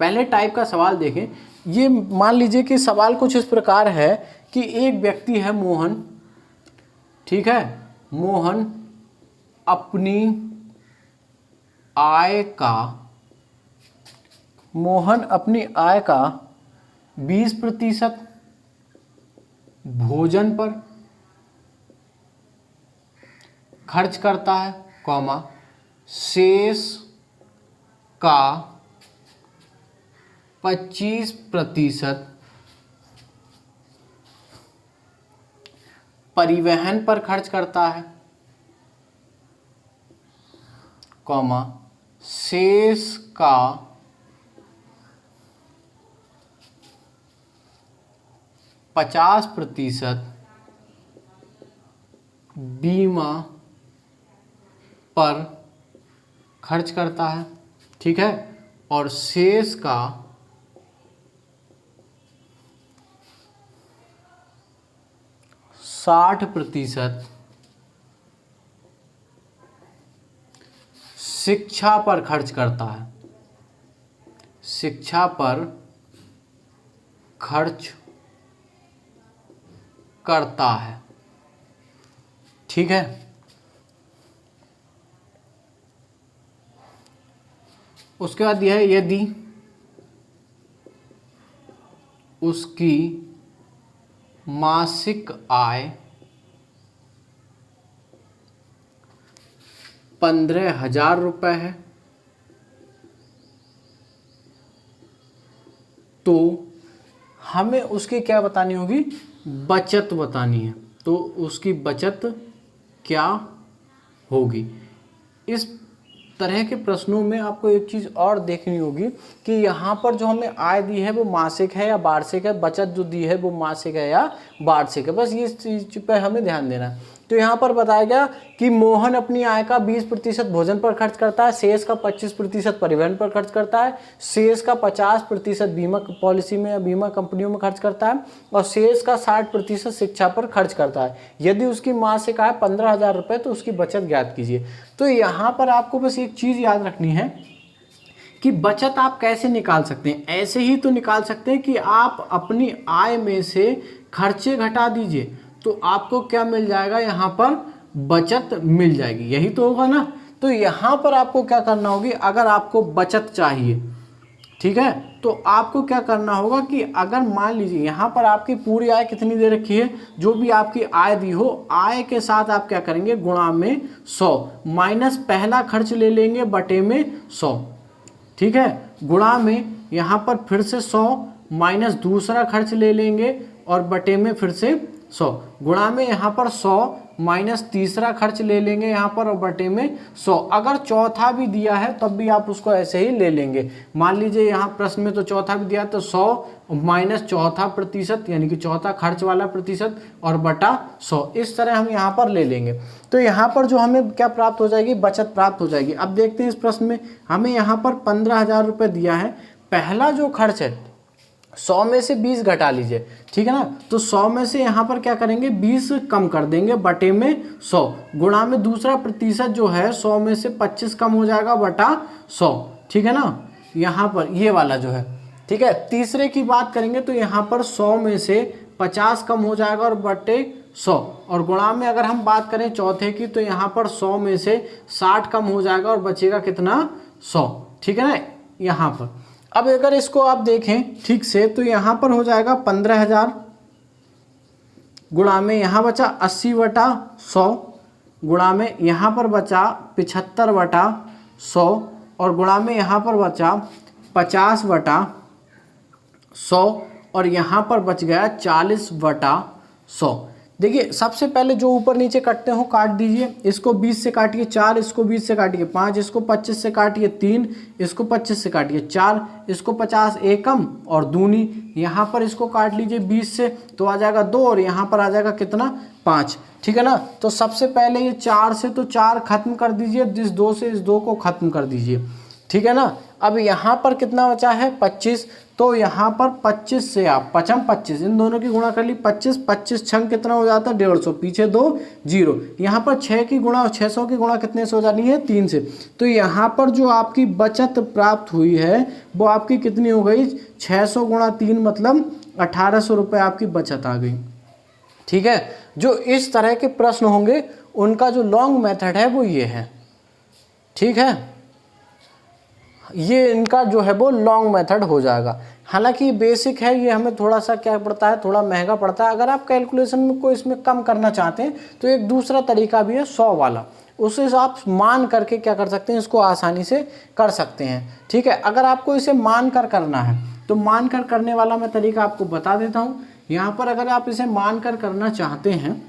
पहले टाइप का सवाल देखें, ये मान लीजिए कि सवाल कुछ इस प्रकार है कि एक व्यक्ति है मोहन, ठीक है, मोहन अपनी आय का 20% भोजन पर खर्च करता है, कॉमा शेष का 25% परिवहन पर खर्च करता है, कॉमा शेष का 50% बीमा पर खर्च करता है, ठीक है, और शेष का 60% शिक्षा पर खर्च करता है, शिक्षा पर खर्च करता है, ठीक है। उसके बाद यह है, यदि उसकी मासिक आय 15,000 रुपये है तो हमें उसकी क्या बतानी होगी, बचत बतानी है। तो उसकी बचत क्या होगी। इस तरह के प्रश्नों में आपको एक चीज़ और देखनी होगी कि यहाँ पर जो हमें आय दी है वो मासिक है या वार्षिक है, बचत जो दी है वो मासिक है या वार्षिक है, बस ये चीज़ पर हमें ध्यान देना है। तो यहाँ पर बताया गया कि मोहन अपनी आय का 20% भोजन पर खर्च करता है, शेष का 25% परिवहन पर खर्च करता है, शेष का 50% बीमा पॉलिसी में या बीमा कंपनियों में खर्च करता है, और शेष का 60% शिक्षा पर खर्च करता है। यदि उसकी मासिक आय 15,000 रुपये तो उसकी बचत ज्ञात कीजिए। तो यहाँ पर आपको बस एक चीज़ याद रखनी है कि बचत आप कैसे निकाल सकते हैं। ऐसे ही तो निकाल सकते हैं कि आप अपनी आय में से खर्चे घटा दीजिए तो आपको क्या मिल जाएगा, यहाँ पर बचत मिल जाएगी, यही तो होगा ना। तो यहाँ पर आपको क्या करना होगी, अगर आपको बचत चाहिए, ठीक है, तो आपको क्या करना होगा कि अगर मान लीजिए यहाँ पर आपकी पूरी आय कितनी दे रखी है, जो भी आपकी आय दी हो, आय के साथ आप क्या करेंगे, गुणा में 100 माइनस पहला खर्च ले लेंगे बटे में 100, ठीक है, गुणा में यहाँ पर फिर से 100 माइनस दूसरा खर्च ले लेंगे और बटे में फिर से 100, गुणा में यहाँ पर 100 माइनस तीसरा खर्च ले लेंगे यहाँ पर और बटे में 100। अगर चौथा भी दिया है तब भी आप उसको ऐसे ही ले लेंगे। मान लीजिए यहाँ प्रश्न में तो चौथा भी दिया तो 100 माइनस चौथा प्रतिशत यानी कि चौथा खर्च वाला प्रतिशत और बटा 100, इस तरह हम यहाँ पर ले लेंगे। तो यहाँ पर जो हमें क्या प्राप्त हो जाएगी, बचत प्राप्त हो जाएगी। अब देखते हैं इस प्रश्न में हमें यहाँ पर 15,000 रुपये दिया है। पहला जो खर्च है 100 में से 20 घटा लीजिए, ठीक है ना। तो 100 में से यहाँ पर क्या करेंगे, 20 कम कर देंगे बटे में 100, गुणा में दूसरा प्रतिशत जो है 100 में से 25 कम हो जाएगा बटा 100, ठीक है ना, यहाँ पर ये वाला जो है, ठीक है। तीसरे की बात करेंगे तो यहाँ पर 100 में से 50 कम हो जाएगा और बटे 100, और गुणा में अगर हम बात करें चौथे की तो यहाँ पर 100 में से 60 कम हो जाएगा और बचेगा कितना, 100, ठीक है ना यहाँ पर। अब अगर इसको आप देखें ठीक से तो यहाँ पर हो जाएगा 15,000 गुणा में यहाँ बचा 80 बटा 100, गुणा में यहाँ पर बचा 75 बटा 100 और गुणा में यहाँ पर बचा 50 बटा 100 और यहाँ पर बच गया 40/100। देखिए सबसे पहले जो ऊपर नीचे कटते हो काट दीजिए। इसको 20 से काटिए 4, इसको 20 से काटिए 5, इसको 25 से काटिए 3, इसको 25 से काटिए 4, इसको 50 एकम और दूनी। यहाँ पर इसको काट लीजिए 20 से तो आ जाएगा 2 और यहाँ पर आ जाएगा कितना 5। ठीक है ना। तो सबसे पहले ये 4 से तो 4 खत्म कर दीजिए, इस 2 से इस 2 को खत्म कर दीजिए। ठीक है ना। अब यहाँ पर कितना बचा है 25, तो यहाँ पर 25 से आप 25 इन दोनों की गुणा कर ली 25, 25 छंग कितना हो जाता है 150, पीछे 2 0। यहाँ पर 6 की गुणा 600 की गुणा कितने से हो जानी है 3 से। तो यहाँ पर जो आपकी बचत प्राप्त हुई है वो आपकी कितनी हो गई 600 गुणा 3 मतलब 1800 रुपये आपकी बचत आ गई। ठीक है। जो इस तरह के प्रश्न होंगे उनका जो लॉन्ग मेथड है वो ये है। ठीक है, ये इनका जो है वो लॉन्ग मेथड हो जाएगा। हालांकि बेसिक है, ये हमें थोड़ा सा क्या पड़ता है, थोड़ा महंगा पड़ता है। अगर आप कैलकुलेशन में को इसमें कम करना चाहते हैं तो एक दूसरा तरीका भी है 100 वाला, उससे आप मान करके क्या कर सकते हैं, इसको आसानी से कर सकते हैं। ठीक है। अगर आपको इसे मान कर करना है तो मान कर करने वाला मैं तरीका आपको बता देता हूँ। यहाँ पर अगर आप इसे मान कर करना चाहते हैं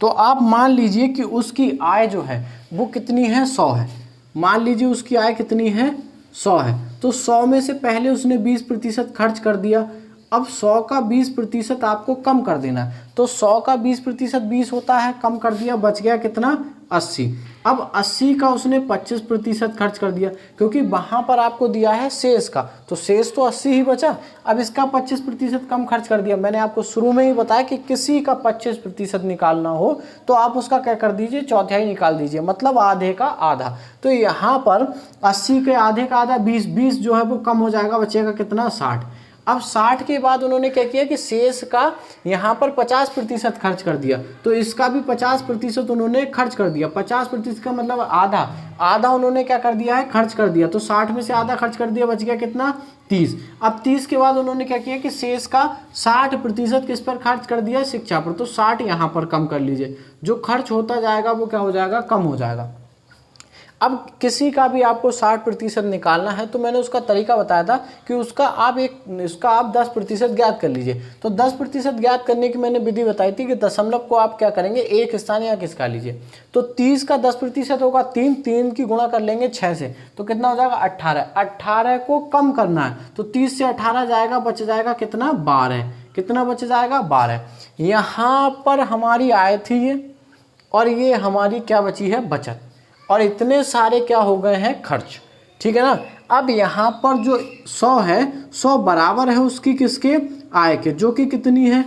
तो आप मान लीजिए कि उसकी आय जो है वो कितनी है 100 है। मान लीजिए उसकी आय कितनी है 100 है, तो 100 में से पहले उसने 20% खर्च कर दिया। अब 100 का 20% आपको कम कर देना है, तो 100 का 20% 20 होता है, कम कर दिया, बच गया कितना 80। अब 80 का उसने 25% खर्च कर दिया, क्योंकि वहाँ पर आपको दिया है शेष का, तो शेष तो 80 ही बचा। अब इसका 25% कम खर्च कर दिया। मैंने आपको शुरू में ही बताया कि किसी का 25% निकालना हो तो आप उसका क्या कर दीजिए, चौथाई निकाल दीजिए, मतलब आधे का आधा। तो यहाँ पर 80 के आधे का आधा 20 जो है वो कम हो जाएगा, बचेगा कितना 60। अब 60 के बाद उन्होंने क्या किया कि शेष का यहाँ पर 50% खर्च कर दिया, तो इसका भी 50% उन्होंने खर्च कर दिया। 50% का मतलब आधा उन्होंने क्या कर दिया है, खर्च कर दिया। तो 60 में से आधा खर्च कर दिया, बच गया कितना 30। अब 30 के बाद उन्होंने क्या किया कि शेष का 60% किस पर खर्च कर दिया, शिक्षा पर। तो 60 यहाँ पर कम कर लीजिए, जो खर्च होता जाएगा वो क्या हो जाएगा, कम हो जाएगा। अब किसी का भी आपको 60% निकालना है तो मैंने उसका तरीका बताया था कि उसका आप 10% ज्ञात कर लीजिए। तो 10% ज्ञात करने की मैंने विधि बताई थी कि दशमलव को आप क्या करेंगे, एक स्थान या किसका लीजिए। तो 30 का 10% होगा 3 की गुणा कर लेंगे 6 से, तो कितना हो जाएगा 18। 18 को कम करना है तो 30 से 18 जाएगा, बच जाएगा कितना 12। कितना बच जाएगा 12। यहाँ पर हमारी आय थी ये, और ये हमारी क्या बची है बचत, और इतने सारे क्या हो गए हैं खर्च। ठीक है ना। अब यहाँ पर जो 100 है 100 बराबर है उसकी किसके, आय के, जो कि कितनी है,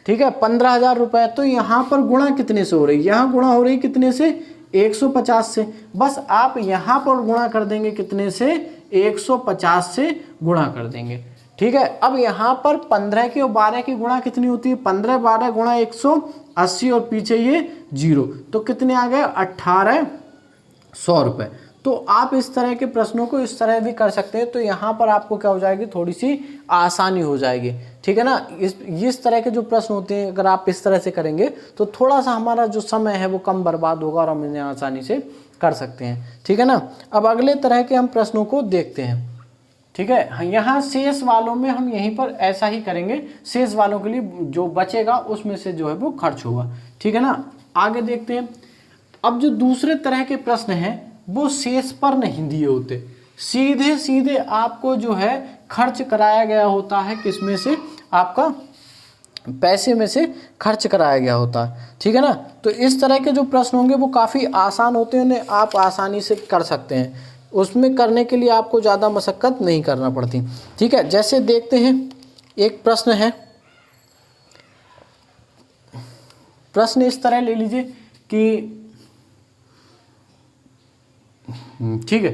ठीक है 15,000 रुपये। तो यहाँ पर गुणा कितने से हो रही है, यहाँ गुणा हो रही कितने से 150 से। बस आप यहाँ पर गुणा कर देंगे कितने से 150 से गुणा कर देंगे। ठीक है। अब यहाँ पर 15 की और 12 की गुणा कितनी होती है, 15 12 गुणा 180 और पीछे ये 0, तो कितने आ गए 1800 रुपये। तो आप इस तरह के प्रश्नों को इस तरह भी कर सकते हैं। तो यहाँ पर आपको क्या हो जाएगी, थोड़ी सी आसानी हो जाएगी। ठीक है ना। इस तरह के जो प्रश्न होते हैं अगर आप इस तरह से करेंगे तो थोड़ा सा हमारा जो समय है वो कम बर्बाद होगा और हम इन्हें आसानी से कर सकते हैं। ठीक है ना। अब अगले तरह के हम प्रश्नों को देखते हैं। ठीक है। यहाँ शेष वालों में हम यहीं पर ऐसा ही करेंगे, शेष वालों के लिए जो बचेगा उसमें से जो है वो खर्च होगा। ठीक है ना। आगे देखते हैं। अब जो दूसरे तरह के प्रश्न हैं वो शेष पर नहीं दिए होते, सीधे सीधे आपको जो है खर्च कराया गया होता है, किसमें से, आपका पैसे में से खर्च कराया गया होता है। ठीक है ना। तो इस तरह के जो प्रश्न होंगे वो काफ़ी आसान होते हैं, उन्हें आप आसानी से कर सकते हैं, उसमें करने के लिए आपको ज़्यादा मशक्क़त नहीं करना पड़ती। ठीक है। जैसे देखते हैं एक प्रश्न है, प्रश्न इस तरह ले लीजिए कि ठीक है,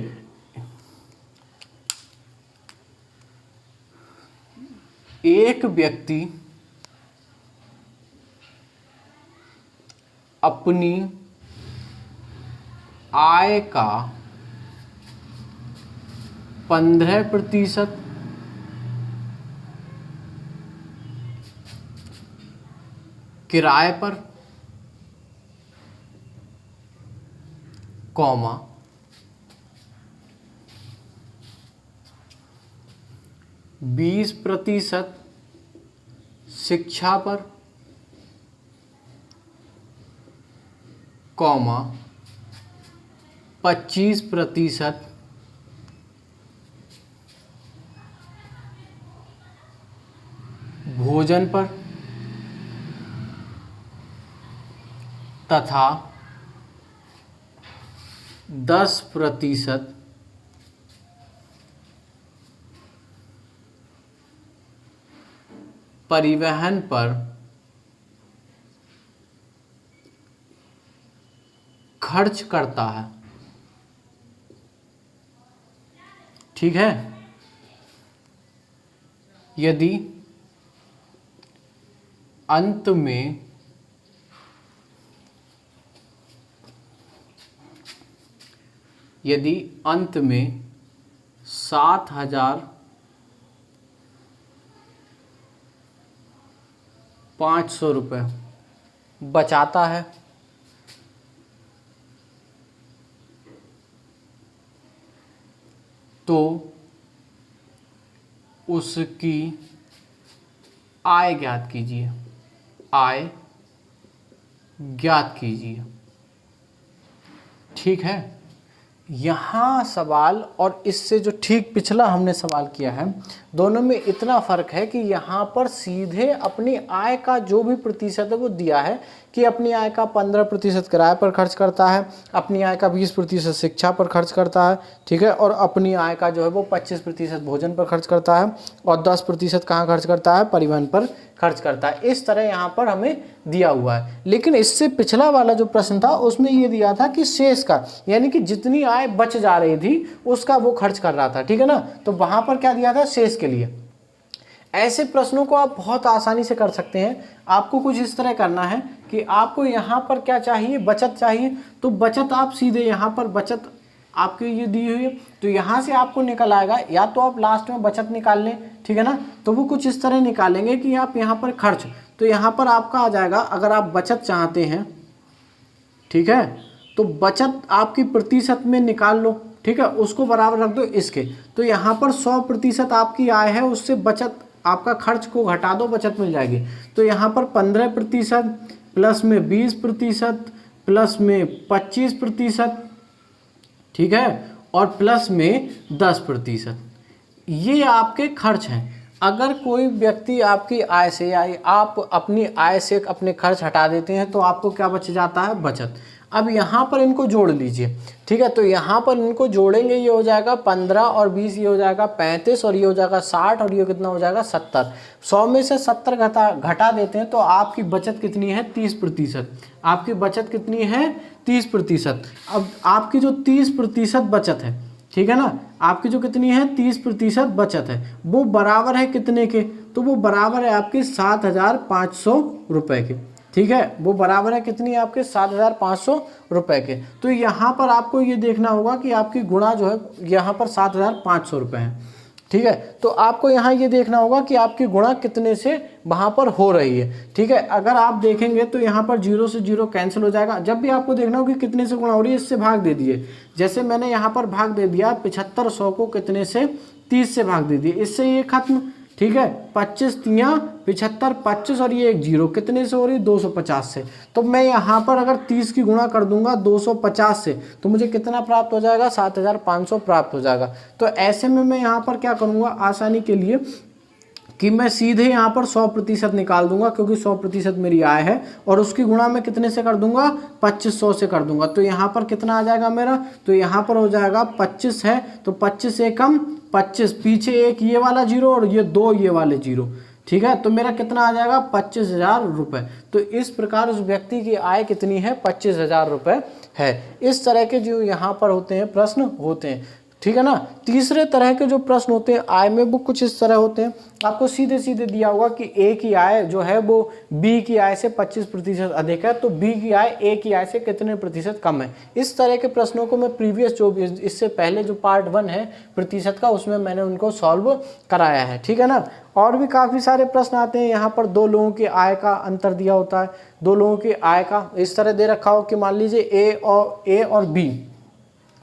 एक व्यक्ति अपनी आय का 15% किराए पर, 20% शिक्षा पर, कॉमा 25% भोजन पर तथा 10% परिवहन पर खर्च करता है। ठीक है। यदि अंत में 7,500 रुपये बचाता है तो उसकी आय ज्ञात कीजिए। आय ज्ञात कीजिए। ठीक है। यहाँ सवाल और इससे जो ठीक पिछला हमने सवाल किया है, दोनों में इतना फ़र्क है कि यहाँ पर सीधे अपनी आय का जो भी प्रतिशत है वो दिया है कि अपनी आय का 15% किराए पर खर्च करता है, अपनी आय का 20% शिक्षा पर खर्च करता है। ठीक है। और अपनी आय का जो है वो 25% भोजन पर खर्च करता है और 10% कहाँ खर्च करता है? परिवहन पर खर्च करता है। इस तरह यहाँ पर हमें दिया हुआ है। लेकिन इससे पिछला वाला जो प्रश्न था उसमें ये दिया था कि शेष का, यानी कि जितनी आय बच जा रही थी उसका वो खर्च कर रहा था। ठीक है ना। तो वहाँ पर क्या दिया था? शेष के लिए। ऐसे प्रश्नों को आप बहुत आसानी से कर सकते हैं। आपको कुछ इस तरह करना है कि आपको यहाँ पर क्या चाहिए? बचत चाहिए। तो बचत आप सीधे यहाँ पर बचत आपकी ये दी हुई है तो यहाँ से आपको निकल आएगा, या तो आप लास्ट में बचत निकाल लें। ठीक है ना। तो वो कुछ इस तरह निकालेंगे कि आप यहाँ पर खर्च, तो यहाँ पर आपका आ जाएगा, अगर आप बचत चाहते हैं, ठीक है, तो बचत आपकी प्रतिशत में निकाल लो। ठीक है। उसको बराबर रख दो इसके। तो यहाँ पर 100% आपकी आय है, उससे बचत आपका खर्च को घटा दो, बचत मिल जाएगी। तो यहाँ पर 15% प्लस में 20% प्लस में 25%, ठीक है, और प्लस में 10%, ये आपके खर्च हैं। अगर कोई व्यक्ति आपकी आय से या आप अपनी आय से अपने खर्च हटा देते हैं तो आपको क्या बच जाता है? बचत। अब यहाँ पर इनको जोड़ लीजिए। ठीक है। तो यहाँ पर इनको जोड़ेंगे, ये हो जाएगा 15 और 20, ये हो जाएगा 35 और ये हो जाएगा 60 और ये कितना हो जाएगा? 70। 100 में से 70 घटा देते हैं तो आपकी बचत कितनी है? 30%। आपकी बचत कितनी है? 30%। अब आपकी जो 30% बचत है, ठीक है ना, आपकी जो कितनी है? 30% बचत है, वो बराबर है कितने के? तो वो बराबर है आपके 7,500 रुपये के। ठीक है। वो बराबर है कितनी? आपके 7,500 रुपये के। तो यहाँ पर आपको ये देखना होगा कि आपकी गुणा जो है यहाँ पर 7,500 रुपये है। ठीक है। तो आपको यहाँ ये देखना होगा कि आपकी गुणा कितने से वहाँ पर हो रही है। ठीक है। अगर आप देखेंगे तो यहाँ पर 0 से 0 कैंसिल हो जाएगा। जब भी आपको देखना हो कि कितने से गुणा हो रही है, इससे भाग दे दिए। जैसे मैंने यहाँ पर भाग दे दिया 7500 को कितने से? 30 से भाग दे दिए, इससे ये खत्म। ठीक है। 25 तियाँ 75, 25 और ये एक 0 कितने से हो रही? 250 से। तो मैं यहाँ पर अगर 30 की गुणा कर दूंगा 250 से तो मुझे कितना प्राप्त हो जाएगा? 7,500 प्राप्त हो जाएगा। तो ऐसे में मैं यहाँ पर क्या करूँगा आसानी के लिए कि मैं सीधे यहाँ पर 100% निकाल दूंगा, क्योंकि 100% मेरी आय है, और उसकी गुणा मैं कितने से कर दूंगा? 2500 से कर दूंगा। तो यहाँ पर कितना आ जाएगा मेरा? तो यहाँ पर हो जाएगा 25 है, तो 25 से कम 25, पीछे एक ये वाला 0 और ये 2 ये वाले 0। ठीक है। तो मेरा कितना आ जाएगा? 25,000 रुपये। तो इस प्रकार उस व्यक्ति की आय कितनी है? 25,000 रुपये है। इस तरह के जो यहाँ पर होते हैं प्रश्न होते हैं। ठीक है ना। तीसरे तरह के जो प्रश्न होते हैं आय में, वो कुछ इस तरह होते हैं। आपको सीधे सीधे दिया होगा कि ए की आय जो है वो बी की आय से 25% अधिक है, तो बी की आय ए की आय से कितने प्रतिशत कम है। इस तरह के प्रश्नों को मैं प्रीवियस जो इससे पहले जो पार्ट 1 है प्रतिशत का, उसमें मैंने उनको सॉल्व कराया है। ठीक है ना। और भी काफ़ी सारे प्रश्न आते हैं। यहाँ पर दो लोगों की आय का अंतर दिया होता है। दो लोगों की आय का इस तरह दे रखा हो कि मान लीजिए ए और बी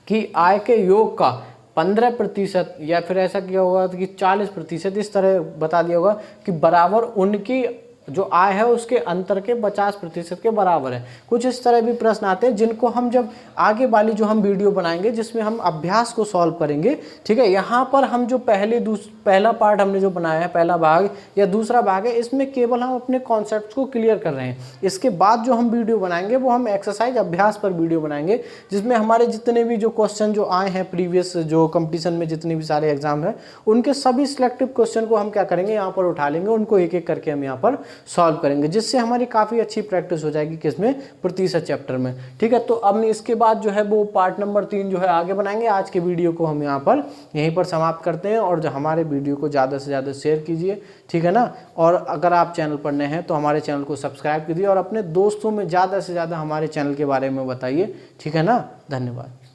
कि आय के योग का 15% या फिर ऐसा किया होगा कि 40%, इस तरह बता दिया होगा कि बराबर उनकी जो आय है उसके अंतर के 50% के बराबर है। कुछ इस तरह भी प्रश्न आते हैं जिनको हम जब आगे वाली जो हम वीडियो बनाएंगे जिसमें हम अभ्यास को सॉल्व करेंगे, ठीक है, यहाँ पर हम जो पहला पार्ट हमने जो बनाया है, पहला भाग या दूसरा भाग है, इसमें केवल हम अपने कॉन्सेप्ट्स को क्लियर कर रहे हैं। इसके बाद जो हम वीडियो बनाएंगे वो हम एक्सरसाइज अभ्यास पर वीडियो बनाएंगे, जिसमें हमारे जितने भी जो क्वेश्चन जो आए हैं प्रीवियस जो कंपटीशन में जितने भी सारे एग्जाम है उनके सभी सिलेक्टिव क्वेश्चन को हम क्या करेंगे यहाँ पर उठा लेंगे, उनको एक एक करके हम यहाँ पर सॉल्व करेंगे, जिससे हमारी काफ़ी अच्छी प्रैक्टिस हो जाएगी किसमें, प्रतिशत चैप्टर में। ठीक है, तो अब इसके बाद जो है वो पार्ट नंबर 3 जो है आगे बनाएंगे। आज के वीडियो को हम यहाँ पर यहीं पर समाप्त करते हैं और जो हमारे वीडियो को ज़्यादा से ज़्यादा शेयर कीजिए, ठीक है ना। और अगर आप चैनल पर नए हैं तो हमारे चैनल को सब्सक्राइब कीजिए और अपने दोस्तों में ज़्यादा से ज़्यादा हमारे चैनल के बारे में बताइए, ठीक है ना। धन्यवाद।